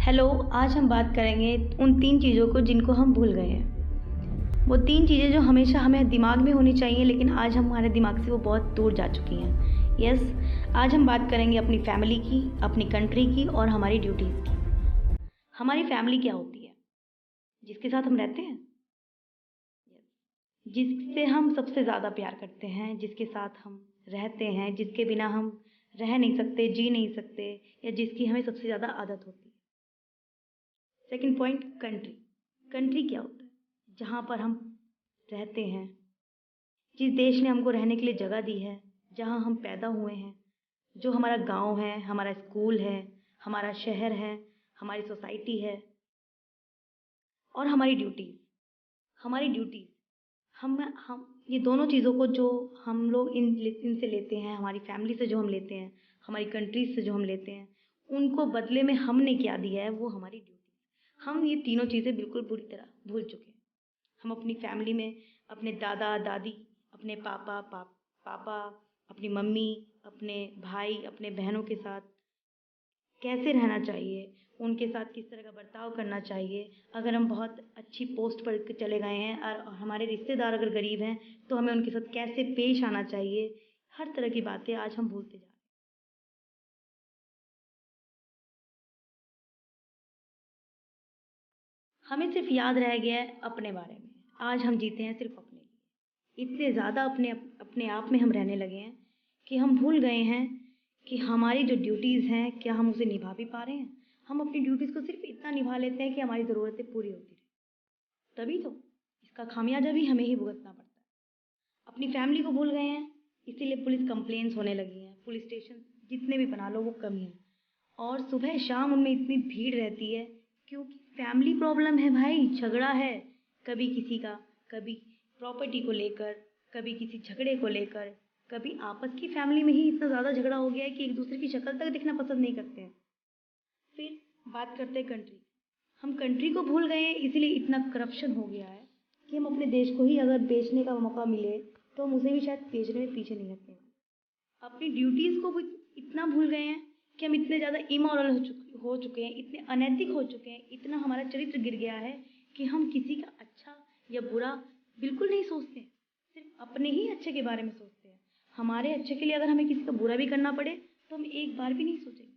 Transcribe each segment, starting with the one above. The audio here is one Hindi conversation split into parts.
हेलो। आज हम बात करेंगे उन 3 चीज़ों को जिनको हम भूल गए हैं। वो 3 चीज़ें जो हमेशा हमें दिमाग में होनी चाहिए, लेकिन आज हमारे दिमाग से वो बहुत दूर जा चुकी हैं। यस, आज हम बात करेंगे अपनी फैमिली की, अपनी कंट्री की और हमारी ड्यूटीज़ की। हमारी फैमिली क्या होती है? जिसके साथ हम रहते हैं, जिससे हम सबसे ज़्यादा प्यार करते हैं, जिसके साथ हम रहते हैं, जिसके बिना हम रह नहीं सकते, जी नहीं सकते, या जिसकी हमें सबसे ज़्यादा आदत होती है। Second point, country. कंट्री क्या होता है? जहाँ पर हम रहते हैं, जिस देश ने हमको रहने के लिए जगह दी है, जहाँ हम पैदा हुए हैं, जो हमारा गांव है, हमारा स्कूल है, हमारा शहर है, हमारी सोसाइटी है, और हमारी ड्यूटीज़। हमारी ड्यूटीज़ हम ये दोनों चीज़ों को जो हम लोग इनसे लेते हैं, हमारी फैमिली से जो हम लेते हैं, हमारी कंट्रीज से जो हम लेते हैं, उनको बदले में हमने क्या दिया है, वो हमारी ड्यूटी। हम ये तीनों चीज़ें बिल्कुल बुरी तरह भूल चुके हैं। हम अपनी फैमिली में अपने दादा दादी, अपने पापा, अपनी मम्मी, अपने भाई, अपने बहनों के साथ कैसे रहना चाहिए, उनके साथ किस तरह का बर्ताव करना चाहिए। अगर हम बहुत अच्छी पोस्ट पर चले गए हैं और हमारे रिश्तेदार अगर गरीब हैं, तो हमें उनके साथ कैसे पेश आना चाहिए, हर तरह की बातें आज हम भूलते जा रहे हैं। हमें सिर्फ याद रह गया है अपने बारे में। आज हम जीते हैं सिर्फ अपने लिए। इतने ज़्यादा अपने अपने आप में हम रहने लगे हैं कि हम भूल गए हैं कि हमारी जो ड्यूटीज़ हैं, क्या हम उसे निभा भी पा रहे हैं। हम अपनी ड्यूटीज़ को सिर्फ इतना निभा लेते हैं कि हमारी ज़रूरतें पूरी होती रहें। तभी तो इसका खामियाजा भी हमें ही भुगतना पड़ता है। अपनी फैमिली को भूल गए हैं, इसीलिए पुलिस कंप्लेंट्स होने लगी हैं। पुलिस स्टेशन जितने भी बना लो वो कम ही हैं, और सुबह शाम उनमें इतनी भीड़ रहती है, क्योंकि फैमिली प्रॉब्लम है भाई, झगड़ा है। कभी किसी का, कभी प्रॉपर्टी को लेकर, कभी किसी झगड़े को लेकर, कभी आपस की फैमिली में ही इतना ज़्यादा झगड़ा हो गया है कि एक दूसरे की शक्ल तक दिखना पसंद नहीं करते हैं। फिर बात करते हैं कंट्री। हम कंट्री को भूल गए हैं, इसीलिए इतना करप्शन हो गया है कि हम अपने देश को ही अगर बेचने का मौका मिले, तो हम उसे भी शायद बेचने में पीछे नहीं हटते। अपनी ड्यूटीज़ को भी इतना भूल गए हैं कि हम इतने ज़्यादा इमोरल हो चुके हैं, इतने अनैतिक हो चुके हैं, इतना हमारा चरित्र गिर गया है कि हम किसी का अच्छा या बुरा बिल्कुल नहीं सोचते हैं। सिर्फ अपने ही अच्छे के बारे में सोचते हैं। हमारे अच्छे के लिए अगर हमें किसी का बुरा भी करना पड़े, तो हम एक बार भी नहीं सोचेंगे।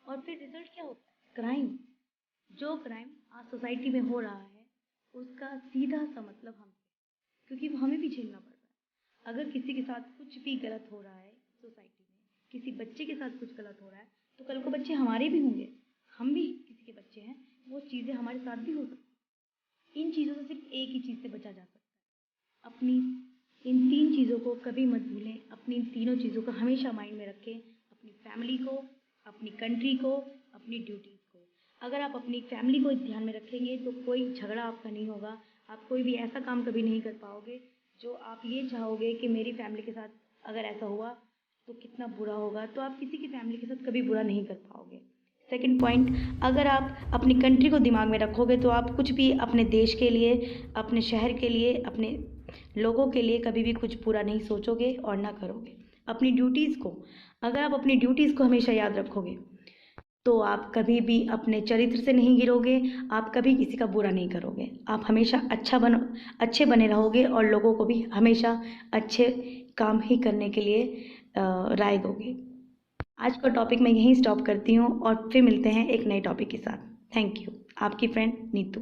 और फिर रिजल्ट क्या होता है? क्राइम। जो क्राइम आज सोसाइटी में हो रहा है, उसका सीधा सा मतलब हम, क्योंकि वो हमें भी झेलना पड़ रहा है। अगर किसी के साथ कुछ भी गलत हो रहा है सोसाइटी में, किसी बच्चे के साथ कुछ गलत हो रहा है, तो कल को बच्चे हमारे भी होंगे। हम भी किसी के बच्चे हैं, वो चीज़ें हमारे साथ भी हो सकती हैं। इन चीज़ों से सिर्फ एक ही चीज़ से बचा जा सकता है। अपनी इन 3 चीज़ों को कभी मत भूलें। अपनी इन तीनों चीज़ों को हमेशा माइंड में रखें। अपनी फैमिली को, अपनी कंट्री को, अपनी ड्यूटीज़ को। अगर आप अपनी फैमिली को ध्यान में रखेंगे, तो कोई झगड़ा आपका नहीं होगा। आप कोई भी ऐसा काम कभी नहीं कर पाओगे जो आप ये चाहोगे कि मेरी फैमिली के साथ अगर ऐसा हुआ तो कितना बुरा होगा, तो आप किसी की फैमिली के साथ कभी बुरा नहीं कर पाओगे। सेकंड पॉइंट, अगर आप अपनी कंट्री को दिमाग में रखोगे, तो आप कुछ भी अपने देश के लिए, अपने शहर के लिए, अपने लोगों के लिए कभी भी कुछ बुरा नहीं सोचोगे और ना करोगे। अपनी ड्यूटीज़ को, अगर आप अपनी ड्यूटीज़ को हमेशा याद रखोगे, तो आप कभी भी अपने चरित्र से नहीं गिरोगे, आप कभी किसी का बुरा नहीं करोगे। आप हमेशा अच्छे बने रहोगे, और लोगों को भी हमेशा अच्छे काम ही करने के लिए राय दोगे। आज का टॉपिक मैं यहीं स्टॉप करती हूँ, और फिर मिलते हैं एक नए टॉपिक के साथ। Thank you. आपकी फ्रेंड नीतू।